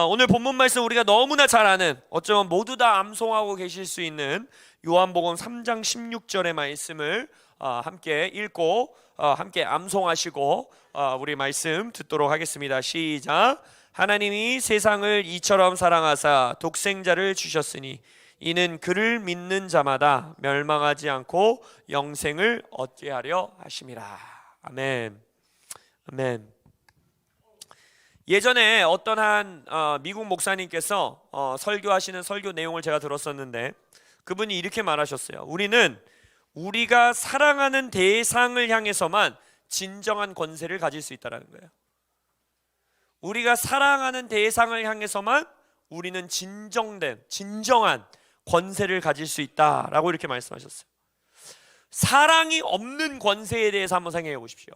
오늘 본문 말씀 우리가 너무나 잘 아는, 어쩌면 모두 다 암송하고 계실 수 있는 요한복음 3장 16절의 말씀을 함께 읽고 함께 암송하시고 우리 말씀 듣도록 하겠습니다. 시작. 하나님이 세상을 이처럼 사랑하사 독생자를 주셨으니 이는 그를 믿는 자마다 멸망하지 않고 영생을 얻게 하려 하심이라. 아멘. 아멘. 예전에 어떤 한 미국 목사님께서 설교하시는 설교 내용을 제가 들었었는데, 그분이 이렇게 말하셨어요. 우리는 우리가 사랑하는 대상을 향해서만 진정한 권세를 가질 수 있다는 거예요. 우리가 사랑하는 대상을 향해서만 우리는 진정한 권세를 가질 수 있다라고 이렇게 말씀하셨어요. 사랑이 없는 권세에 대해서 한번 생각해 보십시오.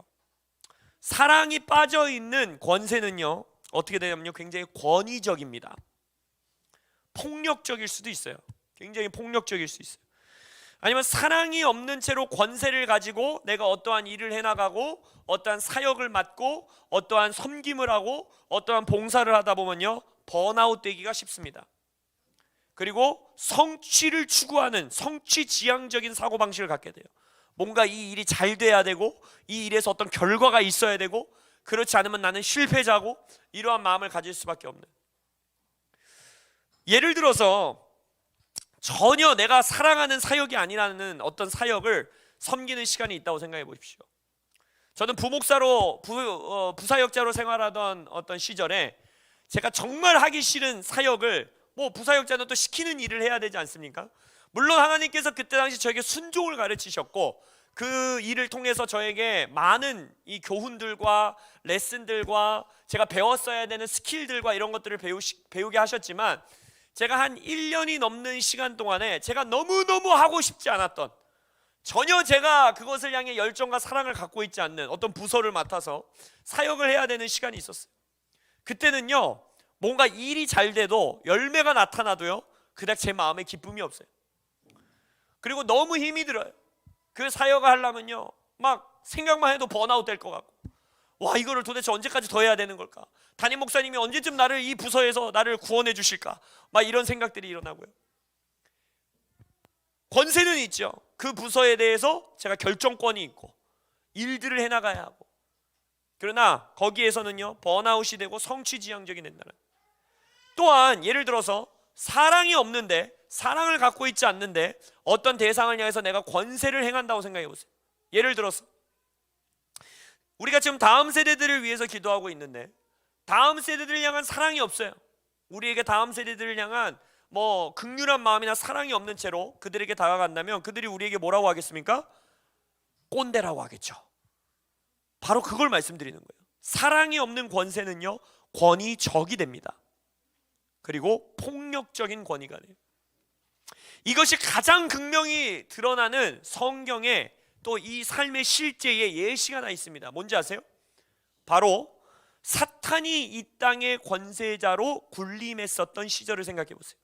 사랑이 빠져있는 권세는요, 어떻게 되냐면요, 굉장히 권위적입니다. 폭력적일 수도 있어요. 굉장히 폭력적일 수 있어요. 아니면 사랑이 없는 채로 권세를 가지고 내가 어떠한 일을 해나가고 어떠한 사역을 맡고 어떠한 섬김을 하고 어떠한 봉사를 하다 보면요, 번아웃 되기가 쉽습니다. 그리고 성취를 추구하는 성취지향적인 사고방식을 갖게 돼요. 뭔가 이 일이 잘 돼야 되고 이 일에서 어떤 결과가 있어야 되고, 그렇지 않으면 나는 실패자고, 이러한 마음을 가질 수밖에 없는. 예를 들어서 전혀 내가 사랑하는 사역이 아니라는 어떤 사역을 섬기는 시간이 있다고 생각해 보십시오. 저는 부목사로 부사역자로 생활하던 어떤 시절에 제가 정말 하기 싫은 사역을, 부사역자는 또 시키는 일을 해야 되지 않습니까? 물론 하나님께서 그때 당시 저에게 순종을 가르치셨고 그 일을 통해서 저에게 많은 이 교훈들과 레슨들과 제가 배웠어야 되는 스킬들과 이런 것들을 배우게 하셨지만, 제가 한 1년이 넘는 시간 동안에 제가 너무너무 하고 싶지 않았던, 전혀 제가 그것을 향해 열정과 사랑을 갖고 있지 않는 어떤 부서를 맡아서 사역을 해야 되는 시간이 있었어요. 그때는요, 뭔가 일이 잘 돼도 열매가 나타나도요, 그닥 제 마음에 기쁨이 없어요. 그리고 너무 힘이 들어요. 그 사역을 하려면요, 막 생각만 해도 번아웃 될 것 같고, 와, 이거를 도대체 언제까지 더 해야 되는 걸까? 담임 목사님이 언제쯤 나를 이 부서에서 나를 구원해 주실까? 막 이런 생각들이 일어나고요. 권세는 있죠. 그 부서에 대해서 제가 결정권이 있고 일들을 해나가야 하고, 그러나 거기에서는요, 번아웃이 되고 성취지향적이 된다는. 또한 예를 들어서 사랑이 없는데, 사랑을 갖고 있지 않는데 어떤 대상을 향해서 내가 권세를 행한다고 생각해 보세요. 예를 들어서 우리가 지금 다음 세대들을 위해서 기도하고 있는데 다음 세대들을 향한 사랑이 없어요. 우리에게 다음 세대들을 향한 긍휼한 마음이나 사랑이 없는 채로 그들에게 다가간다면 그들이 우리에게 뭐라고 하겠습니까? 꼰대라고 하겠죠. 바로 그걸 말씀드리는 거예요. 사랑이 없는 권세는요, 권위적이 됩니다. 그리고 폭력적인 권위가 돼요. 이것이 가장 극명히 드러나는 성경에 또 이 삶의 실제의 예시가 하나 있습니다. 뭔지 아세요? 바로 사탄이 이 땅의 권세자로 군림했었던 시절을 생각해 보세요.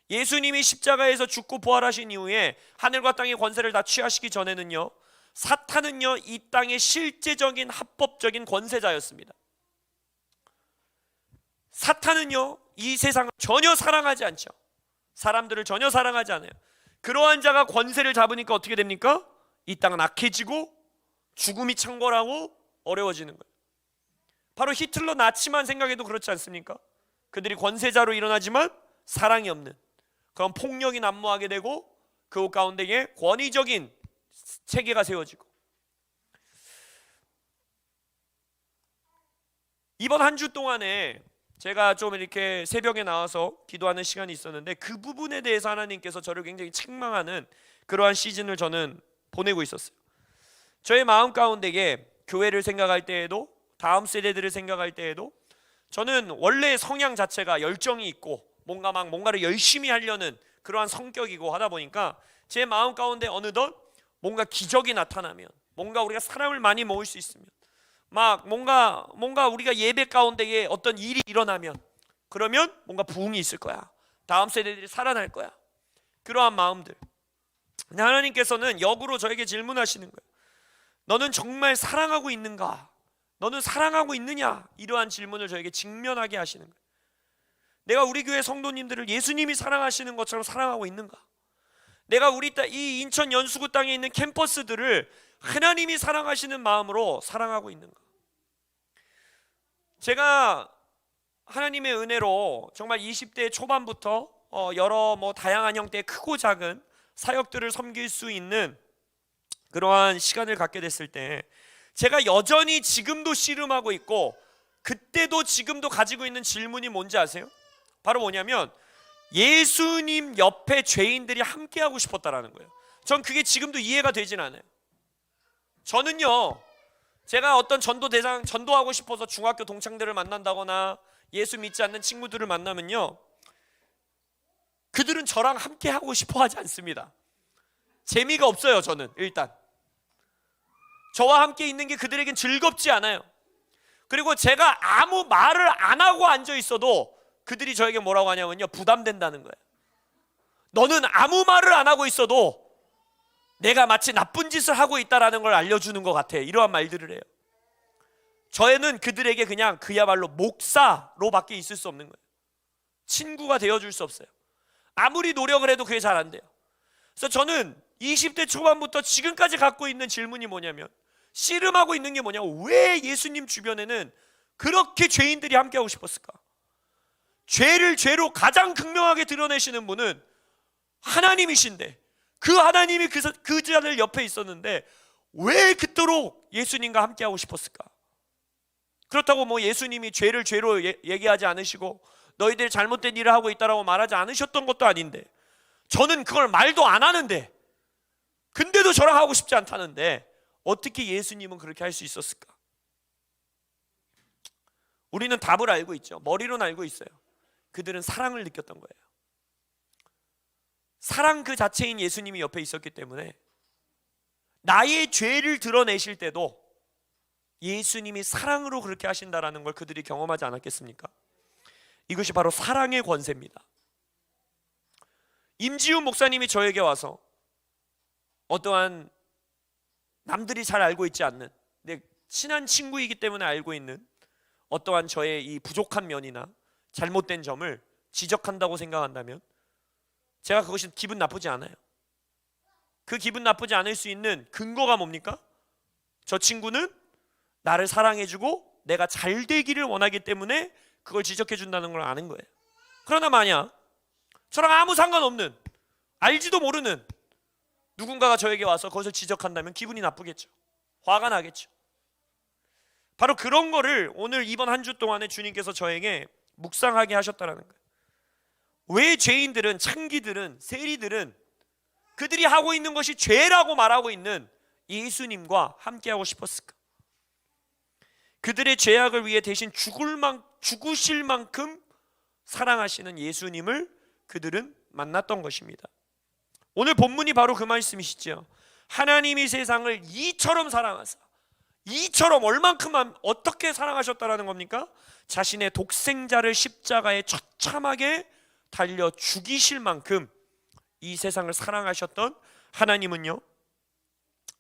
예수님이 십자가에서 죽고 부활하신 이후에 하늘과 땅의 권세를 다 취하시기 전에는요, 사탄은요, 이 땅의 실제적인 합법적인 권세자였습니다. 사탄은요, 이 세상을 전혀 사랑하지 않죠. 사람들을 전혀 사랑하지 않아요. 그러한 자가 권세를 잡으니까 어떻게 됩니까? 이 땅은 악해지고 죽음이 창궐하고 어려워지는 거예요. 바로 히틀러 나치만 생각해도 그렇지 않습니까? 그들이 권세자로 일어나지만 사랑이 없는 그런 폭력이 난무하게 되고 그 가운데에 권위적인 체계가 세워지고, 이번 한 주 동안에 제가 좀 이렇게 새벽에 나와서 기도하는 시간이 있었는데 그 부분에 대해서 하나님께서 저를 굉장히 책망하는 그러한 시즌을 저는 보내고 있었어요. 저의 마음 가운데에 교회를 생각할 때에도 다음 세대들을 생각할 때에도 저는 원래 성향 자체가 열정이 있고 뭔가를 열심히 하려는 그러한 성격이고 하다 보니까 제 마음 가운데 어느덧 뭔가 기적이 나타나면, 뭔가 우리가 사람을 많이 모을 수 있으면, 뭔가 우리가 예배 가운데에 어떤 일이 일어나면, 그러면 뭔가 부흥이 있을 거야. 다음 세대들이 살아날 거야. 그러한 마음들. 근데 하나님께서는 역으로 저에게 질문하시는 거예요. 너는 정말 사랑하고 있는가? 너는 사랑하고 있느냐? 이러한 질문을 저에게 직면하게 하시는 거예요. 내가 우리 교회 성도님들을 예수님이 사랑하시는 것처럼 사랑하고 있는가? 내가 우리 이 인천 연수구 땅에 있는 캠퍼스들을 하나님이 사랑하시는 마음으로 사랑하고 있는가? 제가 하나님의 은혜로 정말 20대 초반부터 여러 다양한 형태의 크고 작은 사역들을 섬길 수 있는 그러한 시간을 갖게 됐을 때, 제가 여전히 지금도 씨름하고 있고 그때도 지금도 가지고 있는 질문이 뭔지 아세요? 바로 뭐냐면, 예수님 옆에 죄인들이 함께하고 싶었다라는 거예요. 전 그게 지금도 이해가 되진 않아요. 저는요, 제가 어떤 전도하고 싶어서 중학교 동창들을 만난다거나 예수 믿지 않는 친구들을 만나면요, 그들은 저랑 함께하고 싶어 하지 않습니다. 재미가 없어요. 저는 일단 저와 함께 있는 게 그들에겐 즐겁지 않아요. 그리고 제가 아무 말을 안 하고 앉아 있어도 그들이 저에게 뭐라고 하냐면요, 부담된다는 거예요. 너는 아무 말을 안 하고 있어도 내가 마치 나쁜 짓을 하고 있다라는 걸 알려주는 것 같아. 이러한 말들을 해요. 저희는 그들에게 그냥 그야말로 목사로밖에 있을 수 없는 거예요. 친구가 되어줄 수 없어요. 아무리 노력을 해도 그게 잘 안 돼요. 그래서 저는 20대 초반부터 지금까지 갖고 있는 질문이 뭐냐면, 씨름하고 있는 게 뭐냐면, 왜 예수님 주변에는 그렇게 죄인들이 함께하고 싶었을까? 죄를 죄로 가장 극명하게 드러내시는 분은 하나님이신데, 그 하나님이 그 자들 옆에 있었는데 왜 그토록 예수님과 함께하고 싶었을까? 그렇다고 예수님이 죄를 죄로 얘기하지 않으시고 너희들이 잘못된 일을 하고 있다라고 말하지 않으셨던 것도 아닌데, 저는 그걸 말도 안 하는데, 근데도 저랑 하고 싶지 않다는데 어떻게 예수님은 그렇게 할 수 있었을까? 우리는 답을 알고 있죠. 머리로는 알고 있어요. 그들은 사랑을 느꼈던 거예요. 사랑 그 자체인 예수님이 옆에 있었기 때문에 나의 죄를 드러내실 때도 예수님이 사랑으로 그렇게 하신다라는 걸 그들이 경험하지 않았겠습니까? 이것이 바로 사랑의 권세입니다. 임지훈 목사님이 저에게 와서 어떠한 남들이 잘 알고 있지 않는, 내 친한 친구이기 때문에 알고 있는 어떠한 저의 이 부족한 면이나 잘못된 점을 지적한다고 생각한다면 제가 그것이 기분 나쁘지 않아요. 그 기분 나쁘지 않을 수 있는 근거가 뭡니까? 저 친구는 나를 사랑해주고 내가 잘 되기를 원하기 때문에 그걸 지적해준다는 걸 아는 거예요. 그러나 만약 저랑 아무 상관없는, 알지도 모르는 누군가가 저에게 와서 그것을 지적한다면 기분이 나쁘겠죠. 화가 나겠죠. 바로 그런 거를 오늘 이번 한 주 동안에 주님께서 저에게 묵상하게 하셨다는 거예요. 왜 죄인들은, 창기들은, 세리들은 그들이 하고 있는 것이 죄라고 말하고 있는 예수님과 함께하고 싶었을까? 그들의 죄악을 위해 대신 죽으실 만큼 사랑하시는 예수님을 그들은 만났던 것입니다. 오늘 본문이 바로 그 말씀이시죠. 하나님이 세상을 이처럼 사랑하사, 이처럼 얼만큼 어떻게 사랑하셨다라는 겁니까? 자신의 독생자를 십자가에 처참하게 달려 죽이실 만큼 이 세상을 사랑하셨던 하나님은요,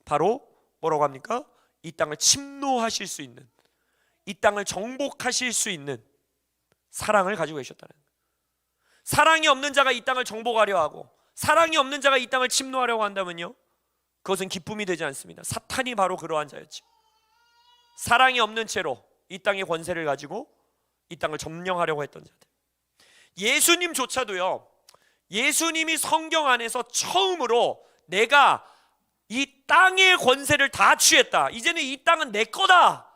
바로 뭐라고 합니까? 이 땅을 침노하실 수 있는, 이 땅을 정복하실 수 있는 사랑을 가지고 계셨다는 거예요. 사랑이 없는 자가 이 땅을 정복하려 하고 사랑이 없는 자가 이 땅을 침노하려고 한다면요, 그것은 기쁨이 되지 않습니다. 사탄이 바로 그러한 자였죠. 사랑이 없는 채로 이 땅의 권세를 가지고 이 땅을 점령하려고 했던 자들. 예수님조차도요, 예수님이 성경 안에서 처음으로 내가 이 땅의 권세를 다 취했다, 이제는 이 땅은 내 거다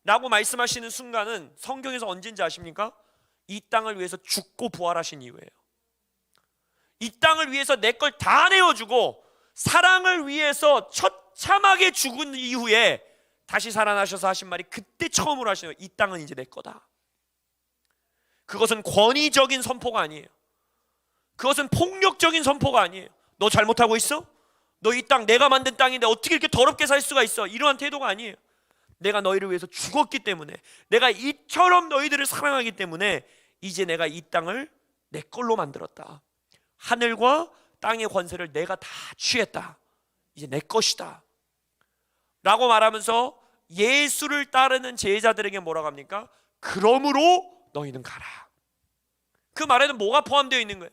라고 말씀하시는 순간은 성경에서 언제인지 아십니까? 이 땅을 위해서 죽고 부활하신 이후예요. 이 땅을 위해서 내 걸 다 내어주고 사랑을 위해서 처참하게 죽은 이후에 다시 살아나셔서 하신 말이 그때 처음으로 하시는 거예요. 이 땅은 이제 내 거다. 그것은 권위적인 선포가 아니에요. 그것은 폭력적인 선포가 아니에요. 너 잘못하고 있어? 너 이 땅 내가 만든 땅인데 어떻게 이렇게 더럽게 살 수가 있어? 이러한 태도가 아니에요. 내가 너희를 위해서 죽었기 때문에, 내가 이처럼 너희들을 사랑하기 때문에 이제 내가 이 땅을 내 걸로 만들었다. 하늘과 땅의 권세를 내가 다 취했다. 이제 내 것이다 라고 말하면서 예수를 따르는 제자들에게 뭐라고 합니까? 그러므로 너희는 가라. 그 그 말에는 뭐가 포함되어 있는 거예요?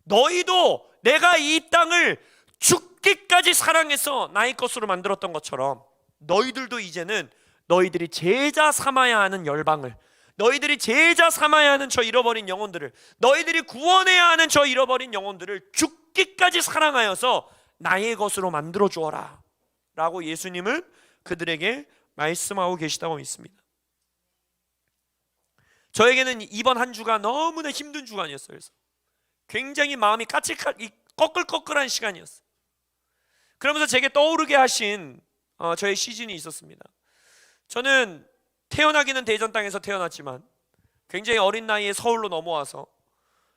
너희도 내가 이 땅을 죽기까지 사랑해서 나의 것으로 만들었던 것처럼 너희들도 이제는 너희들이 제자 삼아야 하는 열방을, 너희들이 제자 삼아야 하는 저 잃어버린 영혼들을, 너희들이 구원해야 하는 저 잃어버린 영혼들을 죽기까지 사랑하여서 나의 것으로 만들어 주어라 라고 예수님은 그들에게 말씀하고 계시다고 믿습니다. 저에게는 이번 한 주가 너무나 힘든 주간이었어요. 그래서 굉장히 마음이 꺼끌꺼끌한 시간이었어요. 그러면서 제게 떠오르게 하신 저의 시즌이 있었습니다. 저는 태어나기는 대전 땅에서 태어났지만 굉장히 어린 나이에 서울로 넘어와서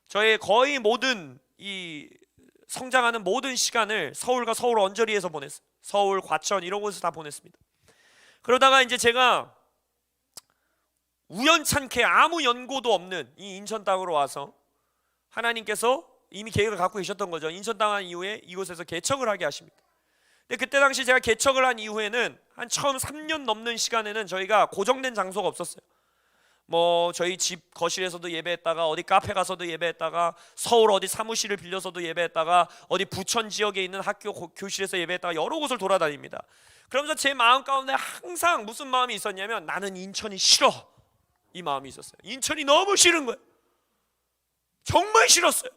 저의 거의 모든 이 성장하는 모든 시간을 서울과 서울 언저리에서 보냈어요. 서울, 과천 이런 곳에서 다 보냈습니다. 그러다가 이제 제가 우연찮게 아무 연고도 없는 이 인천 땅으로 와서 하나님께서 이미 계획을 갖고 계셨던 거죠. 인천 땅 한 이후에 이곳에서 개척을 하게 하십니다. 근데 그때 당시 제가 개척을 한 이후에는 한 처음 3년 넘는 시간에는 저희가 고정된 장소가 없었어요. 뭐 저희 집 거실에서도 예배했다가 어디 카페 가서도 예배했다가 서울 어디 사무실을 빌려서도 예배했다가 어디 부천 지역에 있는 학교 교실에서 예배했다가 여러 곳을 돌아다닙니다. 그러면서 제 마음 가운데 항상 무슨 마음이 있었냐면 나는 인천이 싫어, 이 마음이 있었어요. 인천이 너무 싫은 거예요. 정말 싫었어요.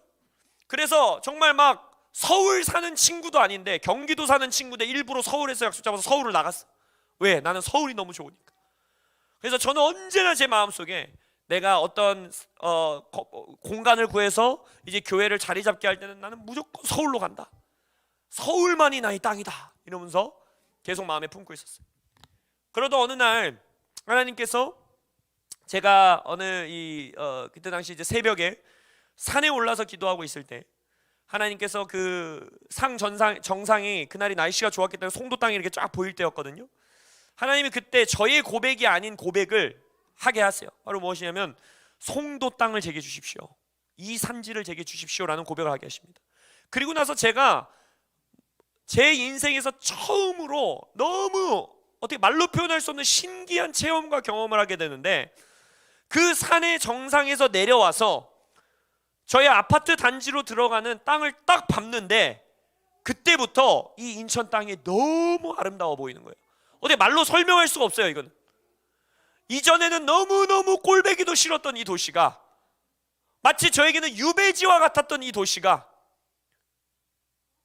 그래서 정말 막 서울 사는 친구도 아닌데 경기도 사는 친구들 일부러 서울에서 약속 잡아서 서울을 나갔어. 왜? 나는 서울이 너무 좋으니까. 그래서 저는 언제나 제 마음속에 내가 어떤 공간을 구해서 이제 교회를 자리 잡게 할 때는 나는 무조건 서울로 간다. 서울만이 나의 땅이다 이러면서 계속 마음에 품고 있었어요. 그러다 어느 날 하나님께서 제가 그때 당시 이제 새벽에 산에 올라서 기도하고 있을 때 하나님께서 그 정상이 그날이 날씨가 좋았기 때문에 송도 땅이 이렇게 쫙 보일 때였거든요. 하나님이 그때 저의 고백이 아닌 고백을 하게 하세요. 바로 무엇이냐면 송도 땅을 제게 주십시오, 이 산지를 제게 주십시오라는 고백을 하게 하십니다. 그리고 나서 제가 제 인생에서 처음으로 너무 어떻게 말로 표현할 수 없는 신기한 체험과 경험을 하게 되는데, 그 산의 정상에서 내려와서 저희 아파트 단지로 들어가는 땅을 딱 밟는데 그때부터 이 인천 땅이 너무 아름다워 보이는 거예요. 어떻게 말로 설명할 수가 없어요. 이건 이전에는 너무너무 꼴배기도 싫었던 이 도시가 마치 저에게는 유배지와 같았던 이 도시가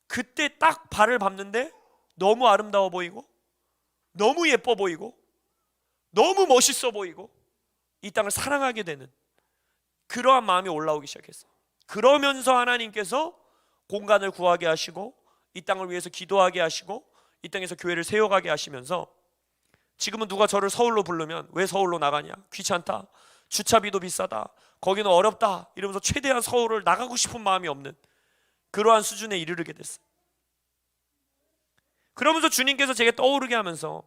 그때 딱 발을 밟는데 너무 아름다워 보이고 너무 예뻐 보이고 너무 멋있어 보이고 이 땅을 사랑하게 되는 그러한 마음이 올라오기 시작했어요. 그러면서 하나님께서 공간을 구하게 하시고 이 땅을 위해서 기도하게 하시고 이 땅에서 교회를 세워가게 하시면서 지금은 누가 저를 서울로 부르면 왜 서울로 나가냐, 귀찮다, 주차비도 비싸다, 거기는 어렵다 이러면서 최대한 서울을 나가고 싶은 마음이 없는 그러한 수준에 이르게 됐어요. 그러면서 주님께서 제게 떠오르게 하면서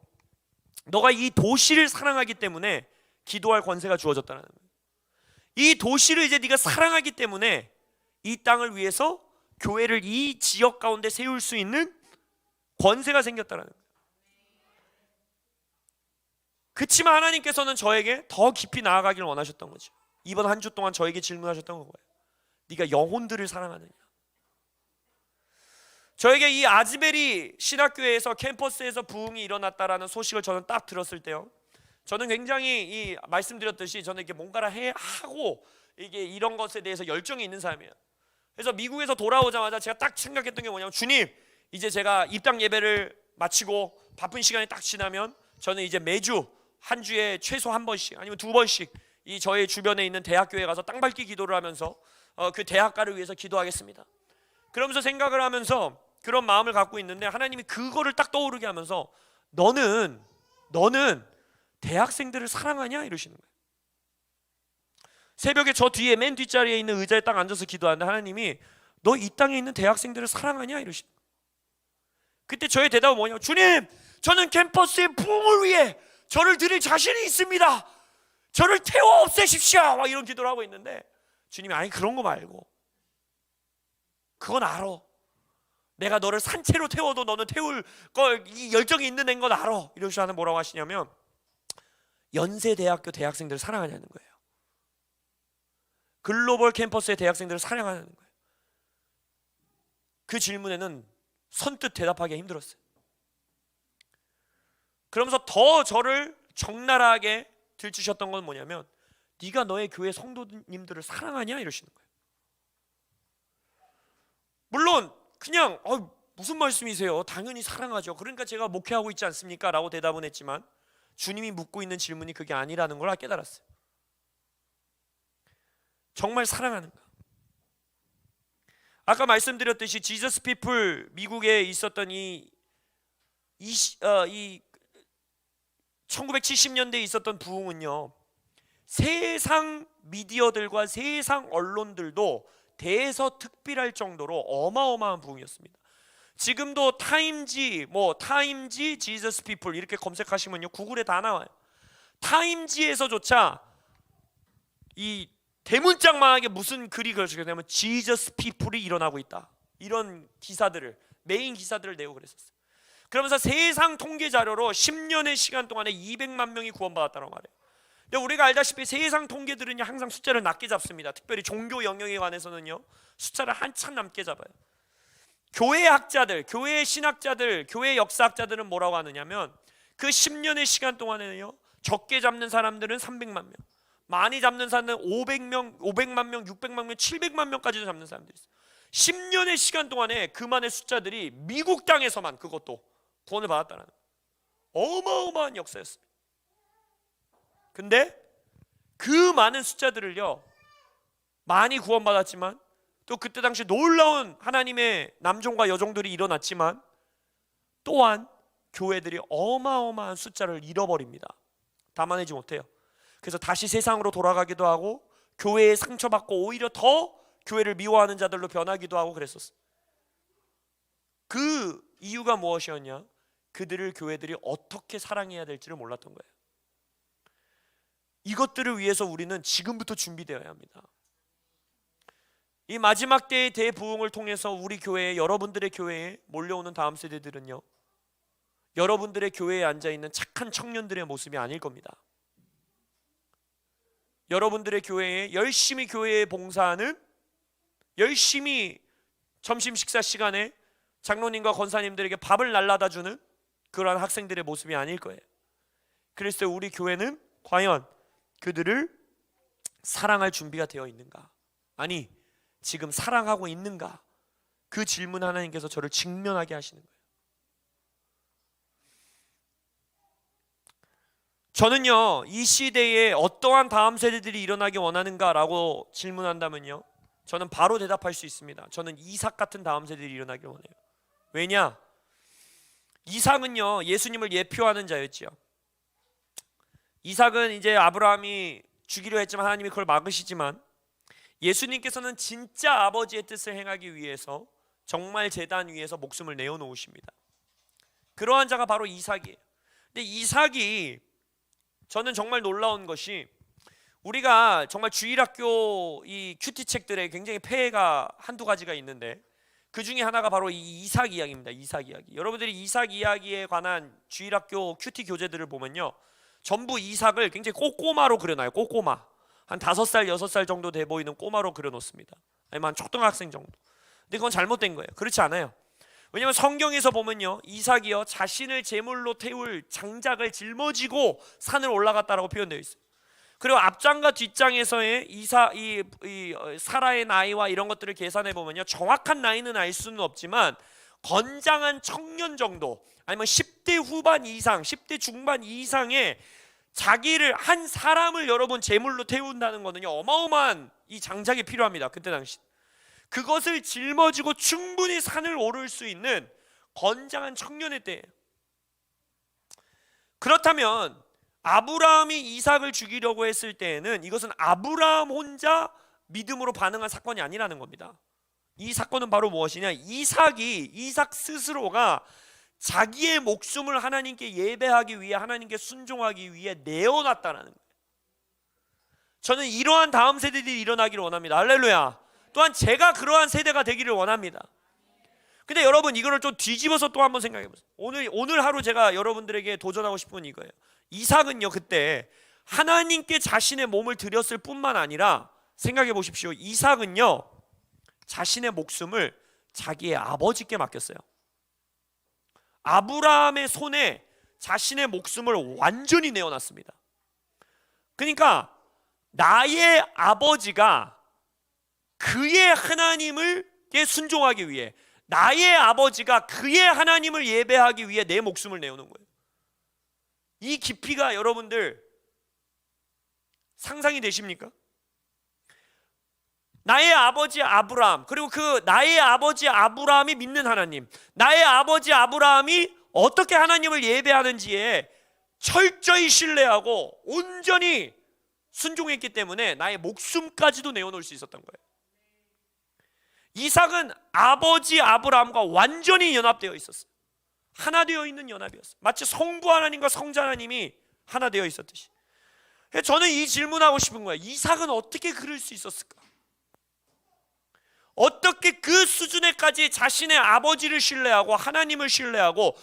너가 이 도시를 사랑하기 때문에 기도할 권세가 주어졌다는 거예요. 이 도시를 이제 네가 사랑하기 때문에 이 땅을 위해서 교회를 이 지역 가운데 세울 수 있는 권세가 생겼다는 거예요. 그치만 하나님께서는 저에게 더 깊이 나아가기를 원하셨던 거죠. 이번 한 주 동안 저에게 질문하셨던 거예요. 네가 영혼들을 사랑하느냐? 저에게 이 아즈베리 신학교에서 캠퍼스에서 부흥이 일어났다라는 소식을 저는 딱 들었을 때요, 저는 굉장히 말씀드렸듯이 저는 이렇게 뭔가를 하고 이게 이런 것에 대해서 열정이 있는 사람이에요. 그래서 미국에서 돌아오자마자 제가 딱 생각했던 게 뭐냐면, 주님, 이제 제가 입당 예배를 마치고 바쁜 시간이 딱 지나면 저는 이제 매주 한 주에 최소 한 번씩 아니면 두 번씩 이 저의 주변에 있는 대학교에 가서 땅밟기 기도를 하면서 그 대학가를 위해서 기도하겠습니다. 그러면서 생각을 하면서 그런 마음을 갖고 있는데 하나님이 그거를 딱 떠오르게 하면서 너는 대학생들을 사랑하냐 이러시는 거예요. 새벽에 저 뒤에 맨 뒷자리에 있는 의자에 딱 앉아서 기도하는데 하나님이 너 이 땅에 있는 대학생들을 사랑하냐 이러시는 거예요. 그때 저의 대답은 뭐냐면, 주님, 저는 캠퍼스의 부흥을 위해 저를 드릴 자신이 있습니다. 저를 태워 없애십시오. 막 이런 기도를 하고 있는데 주님이 아니 그런 거 말고 그건 알아. 내가 너를 산채로 태워도 너는 태울 이 열정이 있는 애인 건 알아. 이러시고 하는 뭐라고 하시냐면 연세대학교 대학생들을 사랑하냐는 거예요. 글로벌 캠퍼스의 대학생들을 사랑하는 거예요. 그 질문에는 선뜻 대답하기가 힘들었어요. 그러면서 더 저를 적나라하게 들추셨던 건 뭐냐면, 네가 너의 교회 성도님들을 사랑하냐? 이러시는 거예요. 물론 그냥 무슨 말씀이세요? 당연히 사랑하죠. 그러니까 제가 목회하고 있지 않습니까? 라고 대답은 했지만 주님이 묻고 있는 질문이 그게 아니라는 걸 깨달았어요. 정말 사랑하는가? 아까 말씀드렸듯이 지저스 피플, 미국에 있었던 이 1970년대에 있었던 부흥은요, 세상 미디어들과 세상 언론들도 대서특필할 정도로 어마어마한 부흥이었습니다. 지금도 타임지 지저스 피플 이렇게 검색하시면요, 구글에 다 나와요. 타임지에서조차 이 대문짝만하게 무슨 글이 그려지게 되면 지저스 피플이 일어나고 있다, 이런 기사들을, 메인 기사들을 내고 그랬었어요. 그러면서 세상 통계 자료로 10년의 시간 동안에 200만 명이 구원받았다고 말해요. 근데 우리가 알다시피 세상 통계들은요, 항상 숫자를 낮게 잡습니다. 특별히 종교 영역에 관해서는요, 숫자를 한참 낮게 잡아요. 교회 학자들, 교회 신학자들, 교회 역사학자들은 뭐라고 하느냐면, 그 10년의 시간 동안에는요, 적게 잡는 사람들은 300만 명, 많이 잡는 사람은 500명, 500만 명, 600만 명, 700만 명까지도 잡는 사람들이 있어요. 10년의 시간 동안에 그만의 숫자들이 미국 땅에서만 그것도 구원을 받았다는 어마어마한 역사였습니다. 근데 그 많은 숫자들을요, 많이 구원받았지만 또 그때 당시 놀라운 하나님의 남종과 여종들이 일어났지만 또한 교회들이 어마어마한 숫자를 잃어버립니다. 담아내지 못해요. 그래서 다시 세상으로 돌아가기도 하고 교회에 상처받고 오히려 더 교회를 미워하는 자들로 변하기도 하고 그랬었어요. 그 이유가 무엇이었냐? 그들을 교회들이 어떻게 사랑해야 될지를 몰랐던 거예요. 이것들을 위해서 우리는 지금부터 준비되어야 합니다. 이 마지막 때의 대부흥을 통해서 우리 교회에, 여러분들의 교회에 몰려오는 다음 세대들은요, 여러분들의 교회에 앉아있는 착한 청년들의 모습이 아닐 겁니다. 여러분들의 교회에 열심히 교회에 봉사하는, 열심히 점심 식사 시간에 장로님과 권사님들에게 밥을 날라다 주는 그러한 학생들의 모습이 아닐 거예요. 그래서 우리 교회는 과연 그들을 사랑할 준비가 되어 있는가? 아니, 지금 사랑하고 있는가? 그 질문 하나님께서 저를 직면하게 하시는 거예요. 저는요, 이 시대에 어떠한 다음 세대들이 일어나기 원하는가라고 질문한다면요, 저는 바로 대답할 수 있습니다. 저는 이삭 같은 다음 세대들이 일어나길 원해요. 왜냐? 이삭은요, 예수님을 예표하는 자였지요. 이삭은 이제 아브라함이 주기로 했지만 하나님이 그걸 막으시지만, 예수님께서는 진짜 아버지의 뜻을 행하기 위해서 정말 제단 위에서 목숨을 내어놓으십니다. 그러한 자가 바로 이삭이에요. 근데 이삭이, 저는 정말 놀라운 것이, 우리가 정말 주일학교 이 큐티 책들에 굉장히 폐해가 한두 가지가 있는데 그 중에 하나가 바로 이 이삭 이야기입니다. 이삭 이야기. 여러분들이 이삭 이야기에 관한 주일학교 큐티 교재들을 보면요, 전부 이삭을 굉장히 꼬꼬마로 그려놔요. 꼬꼬마. 한 5살, 6살 정도 돼 보이는 꼬마로 그려놓습니다. 아니면 한 초등학생 정도. 근데 그건 잘못된 거예요. 그렇지 않아요. 왜냐하면 성경에서 보면요, 이삭이요, 자신을 제물로 태울 장작을 짊어지고 산을 올라갔다라고 표현되어 있어요. 그리고 앞장과 뒷장에서의 사라의 나이와 이런 것들을 계산해 보면요, 정확한 나이는 알 수는 없지만 건장한 청년 정도, 아니면 10대 후반 이상, 10대 중반 이상의 자기를, 한 사람을 여러분 제물로 태운다는 거는요, 어마어마한 이 장작이 필요합니다. 그때 당시 그것을 짊어지고 충분히 산을 오를 수 있는 건장한 청년의 때예요. 그렇다면 아브라함이 이삭을 죽이려고 했을 때에는 이것은 아브라함 혼자 믿음으로 반응한 사건이 아니라는 겁니다. 이 사건은 바로 무엇이냐? 이삭 스스로가 자기의 목숨을 하나님께 예배하기 위해, 하나님께 순종하기 위해 내어놨다는 거예요. 저는 이러한 다음 세대들이 일어나기를 원합니다. 할렐루야. 또한 제가 그러한 세대가 되기를 원합니다. 근데 여러분, 이거를 좀 뒤집어서 또 한번 생각해 보세요. 오늘 하루 제가 여러분들에게 도전하고 싶은 건 이거예요. 이삭은요, 그때 하나님께 자신의 몸을 드렸을 뿐만 아니라 생각해 보십시오. 이삭은요 자신의 목숨을 자기의 아버지께 맡겼어요. 아브라함의 손에 자신의 목숨을 완전히 내어놨습니다. 그러니까 나의 아버지가 그의 하나님을게 순종하기 위해, 나의 아버지가 그의 하나님을 예배하기 위해 내 목숨을 내어놓은 거예요. 이 깊이가 여러분들 상상이 되십니까? 나의 아버지 아브라함, 그리고 그 나의 아버지 아브라함이 믿는 하나님, 나의 아버지 아브라함이 어떻게 하나님을 예배하는지에 철저히 신뢰하고 온전히 순종했기 때문에 나의 목숨까지도 내어놓을 수 있었던 거예요. 이삭은 아버지 아브라함과 완전히 연합되어 있었어요. 하나 되어 있는 연합이었어요. 마치 성부 하나님과 성자 하나님이 하나 되어 있었듯이. 저는 이 질문하고 싶은 거예요. 이삭은 어떻게 그럴 수 있었을까? 어떻게 그 수준에까지 자신의 아버지를 신뢰하고 하나님을 신뢰하고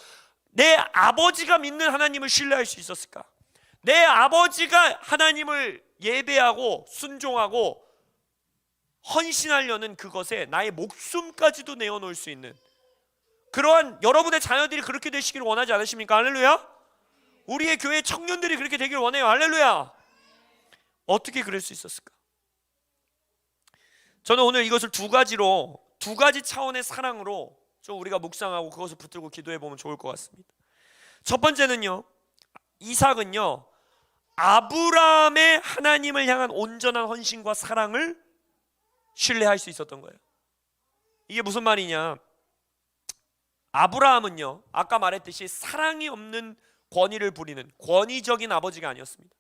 내 아버지가 믿는 하나님을 신뢰할 수 있었을까? 내 아버지가 하나님을 예배하고 순종하고 헌신하려는 그것에 나의 목숨까지도 내어놓을 수 있는 그러한 여러분의 자녀들이 그렇게 되시기를 원하지 않으십니까? 할렐루야. 우리의 교회 청년들이 그렇게 되기를 원해요. 할렐루야. 어떻게 그럴 수 있었을까? 저는 오늘 이것을 두 가지 차원의 사랑으로 좀 우리가 묵상하고 그것을 붙들고 기도해 보면 좋을 것 같습니다. 첫 번째는요, 이삭은요 아브라함의 하나님을 향한 온전한 헌신과 사랑을 신뢰할 수 있었던 거예요. 이게 무슨 말이냐? 아브라함은요 아까 말했듯이 사랑이 없는 권위를 부리는 권위적인 아버지가 아니었습니다.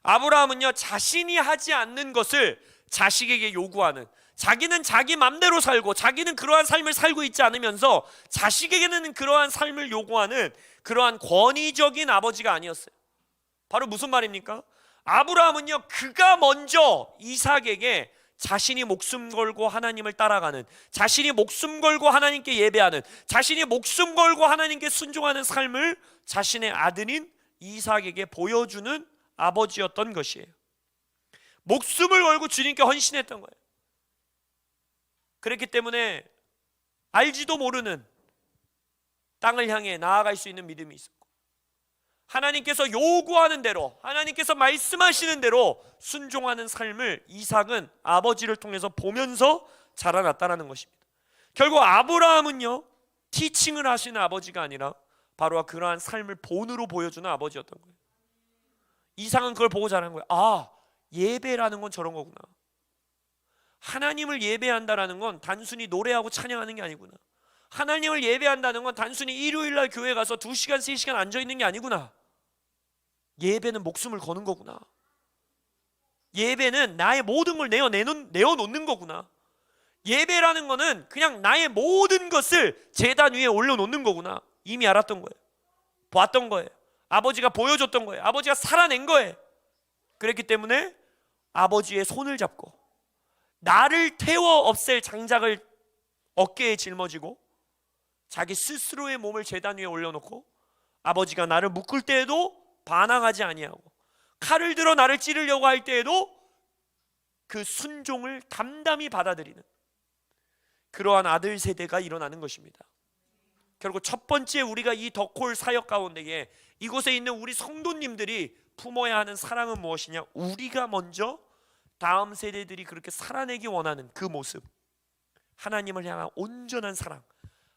아브라함은요 자신이 하지 않는 것을 자식에게 요구하는, 자기는 자기 맘대로 살고 자기는 그러한 삶을 살고 있지 않으면서 자식에게는 그러한 삶을 요구하는 그러한 권위적인 아버지가 아니었어요. 바로 무슨 말입니까? 아브라함은요 그가 먼저 이삭에게 자신이 목숨 걸고 하나님을 따라가는, 자신이 목숨 걸고 하나님께 예배하는, 자신이 목숨 걸고 하나님께 순종하는 삶을 자신의 아들인 이삭에게 보여주는 아버지였던 것이에요. 목숨을 걸고 주님께 헌신했던 거예요. 그랬기 때문에 알지도 모르는 땅을 향해 나아갈 수 있는 믿음이 있었고, 하나님께서 요구하는 대로, 하나님께서 말씀하시는 대로 순종하는 삶을 이삭은 아버지를 통해서 보면서 자라났다는 것입니다. 결국 아브라함은요 티칭을 하시는 아버지가 아니라 바로 그러한 삶을 본으로 보여주는 아버지였던 거예요. 이삭은 그걸 보고 자란 거예요. 아, 예배라는 건 저런 거구나. 하나님을 예배한다라는 건 단순히 노래하고 찬양하는 게 아니구나. 하나님을 예배한다는 건 단순히 일요일날 교회 가서 2시간 3시간 앉아있는 게 아니구나. 예배는 목숨을 거는 거구나. 예배는 나의 모든 걸 내어놓는 거구나. 예배라는 거는 그냥 나의 모든 것을 제단 위에 올려놓는 거구나. 이미 알았던 거예요. 봤던 거예요. 아버지가 보여줬던 거예요. 아버지가 살아낸 거예요. 그랬기 때문에 아버지의 손을 잡고 나를 태워 없앨 장작을 어깨에 짊어지고 자기 스스로의 몸을 제단 위에 올려놓고 아버지가 나를 묶을 때에도 반항하지 아니하고 칼을 들어 나를 찌르려고 할 때에도 그 순종을 담담히 받아들이는 그러한 아들 세대가 일어나는 것입니다. 결국 첫 번째 우리가 이 더콜 사역 가운데에 이곳에 있는 우리 성도님들이 품어야 하는 사랑은 무엇이냐? 우리가 먼저 다음 세대들이 그렇게 살아내기 원하는 그 모습, 하나님을 향한 온전한 사랑,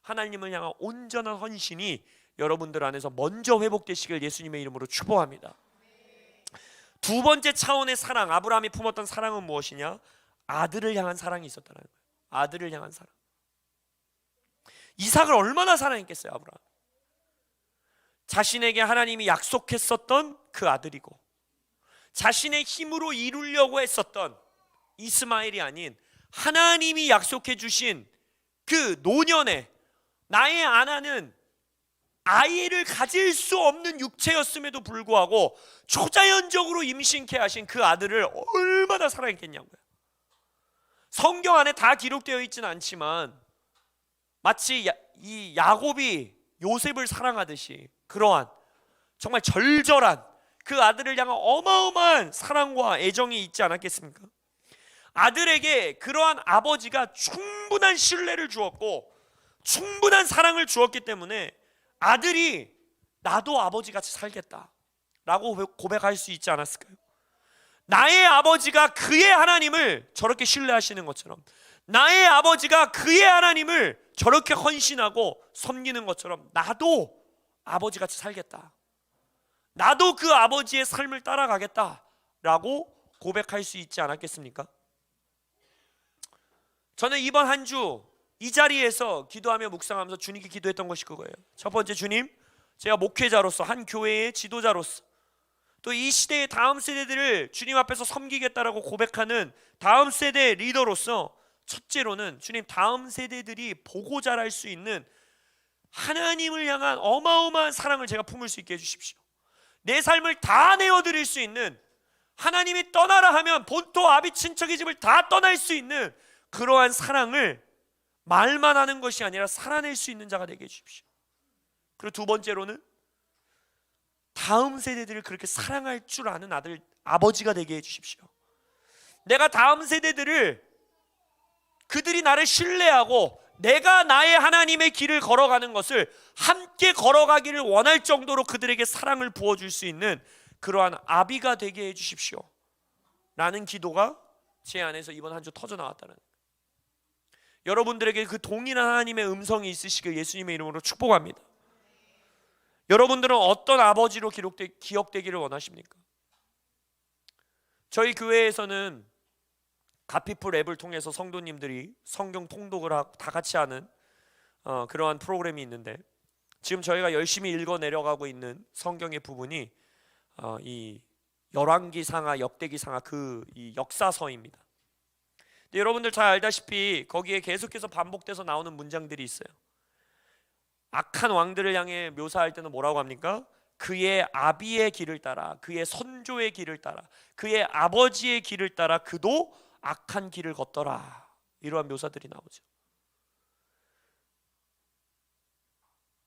하나님을 향한 온전한 헌신이 여러분들 안에서 먼저 회복되시길 예수님의 이름으로 축복합니다. 두 번째 차원의 사랑, 아브라함이 품었던 사랑은 무엇이냐? 아들을 향한 사랑이 있었다는 거예요. 아들을 향한 사랑. 이삭을 얼마나 사랑했겠어요, 아브라함. 자신에게 하나님이 약속했었던 그 아들이고 자신의 힘으로 이루려고 했었던 이스마엘이 아닌 하나님이 약속해 주신 그 노년에 나의 아내는 아이를 가질 수 없는 육체였음에도 불구하고 초자연적으로 임신케 하신 그 아들을 얼마나 사랑했겠냐고요. 성경 안에 다 기록되어 있지는 않지만 마치 이 야곱이 요셉을 사랑하듯이 그러한 정말 절절한 그 아들을 향한 어마어마한 사랑과 애정이 있지 않았겠습니까? 아들에게 그러한 아버지가 충분한 신뢰를 주었고 충분한 사랑을 주었기 때문에 아들이 나도 아버지같이 살겠다 라고 고백할 수 있지 않았을까요? 나의 아버지가 그의 하나님을 저렇게 신뢰하시는 것처럼, 나의 아버지가 그의 하나님을 저렇게 헌신하고 섬기는 것처럼 나도 아버지같이 살겠다, 나도 그 아버지의 삶을 따라가겠다 라고 고백할 수 있지 않았겠습니까? 저는 이번 한 주 이 자리에서 기도하며 묵상하면서 주님께 기도했던 것이 그거예요. 첫 번째, 주님, 제가 목회자로서, 한 교회의 지도자로서, 또 이 시대의 다음 세대들을 주님 앞에서 섬기겠다라고 고백하는 다음 세대 리더로서, 첫째로는 주님, 다음 세대들이 보고 자랄 수 있는 하나님을 향한 어마어마한 사랑을 제가 품을 수 있게 해주십시오. 내 삶을 다 내어드릴 수 있는, 하나님이 떠나라 하면 본토 아비 친척의 집을 다 떠날 수 있는 그러한 사랑을 말만 하는 것이 아니라 살아낼 수 있는 자가 되게 해주십시오. 그리고 두 번째로는 다음 세대들을 그렇게 사랑할 줄 아는 아버지가 되게 해주십시오. 내가 다음 세대들을, 그들이 나를 신뢰하고 내가 나의 하나님의 길을 걸어가는 것을 함께 걸어가기를 원할 정도로 그들에게 사랑을 부어줄 수 있는 그러한 아비가 되게 해주십시오 라는 기도가 제 안에서 이번 한 주 터져나왔다는, 여러분들에게 그 동일한 하나님의 음성이 있으시길 예수님의 이름으로 축복합니다. 여러분들은 어떤 아버지로 기억되기를 원하십니까? 저희 교회에서는 가피풀 앱을 통해서 성도님들이 성경 통독을 다 같이 하는 그러한 프로그램이 있는데, 지금 저희가 열심히 읽어 내려가고 있는 성경의 부분이 이 열왕기상하, 역대기상하 이 역사서입니다. 근데 여러분들 잘 알다시피 거기에 계속해서 반복돼서 나오는 문장들이 있어요. 악한 왕들을 향해 묘사할 때는 뭐라고 합니까? 그의 아비의 길을 따라, 그의 선조의 길을 따라, 그의 아버지의 길을 따라 그도 악한 길을 걷더라, 이러한 묘사들이 나오죠.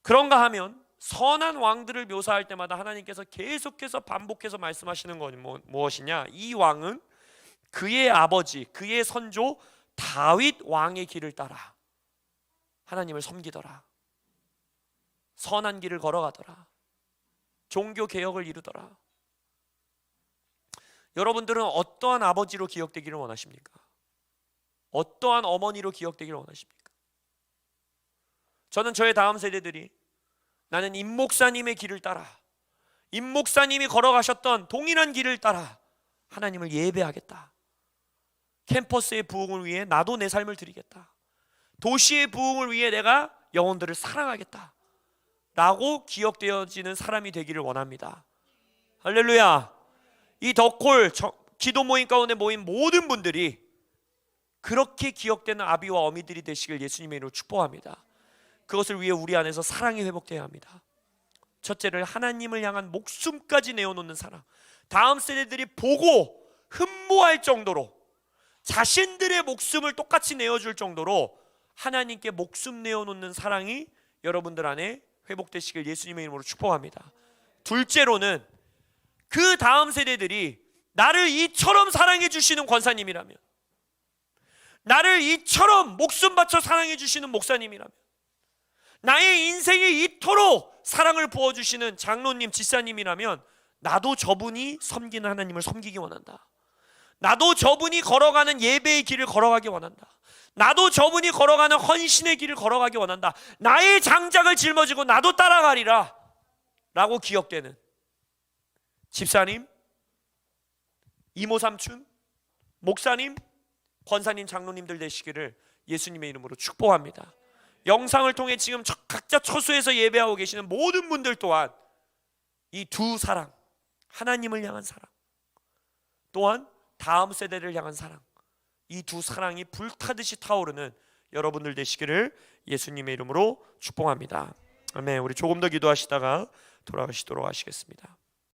그런가 하면 선한 왕들을 묘사할 때마다 하나님께서 계속해서 반복해서 말씀하시는 건 무엇이냐? 이 왕은 그의 아버지, 그의 선조 다윗 왕의 길을 따라 하나님을 섬기더라, 선한 길을 걸어가더라, 종교 개혁을 이루더라. 여러분들은 어떠한 아버지로 기억되기를 원하십니까? 어떠한 어머니로 기억되기를 원하십니까? 저는 저의 다음 세대들이 나는 임 목사님의 길을 따라, 임 목사님이 걸어가셨던 동일한 길을 따라 하나님을 예배하겠다, 캠퍼스의 부흥을 위해 나도 내 삶을 드리겠다, 도시의 부흥을 위해 내가 영혼들을 사랑하겠다 라고 기억되어지는 사람이 되기를 원합니다. 할렐루야. 이 덕콜 기도 모임 가운데 모인 모든 분들이 그렇게 기억되는 아비와 어미들이 되시길 예수님의 이름으로 축복합니다. 그것을 위해 우리 안에서 사랑이 회복되어야 합니다. 첫째를 하나님을 향한 목숨까지 내어놓는 사랑, 다음 세대들이 보고 흠모할 정도로 자신들의 목숨을 똑같이 내어줄 정도로 하나님께 목숨 내어놓는 사랑이 여러분들 안에 회복되시길 예수님의 이름으로 축복합니다. 둘째로는 그 다음 세대들이 나를 이처럼 사랑해 주시는 권사님이라면, 나를 이처럼 목숨 바쳐 사랑해 주시는 목사님이라면, 나의 인생에 이토록 사랑을 부어주시는 장로님, 지사님이라면 나도 저분이 섬기는 하나님을 섬기기 원한다. 나도 저분이 걸어가는 예배의 길을 걸어가기 원한다. 나도 저분이 걸어가는 헌신의 길을 걸어가기 원한다. 나의 장작을 짊어지고 나도 따라가리라 라고 기억되는 집사님, 이모 삼촌, 목사님, 권사님, 장로님들 되시기를 예수님의 이름으로 축복합니다. 영상을 통해 지금 각자 처소에서 예배하고 계시는 모든 분들 또한 이 두 사랑, 하나님을 향한 사랑, 또한 다음 세대를 향한 사랑, 이 두 사랑이 불타듯이 타오르는 여러분들 되시기를 예수님의 이름으로 축복합니다. 아멘. 우리 조금 더 기도하시다가 돌아가시도록 하시겠습니다.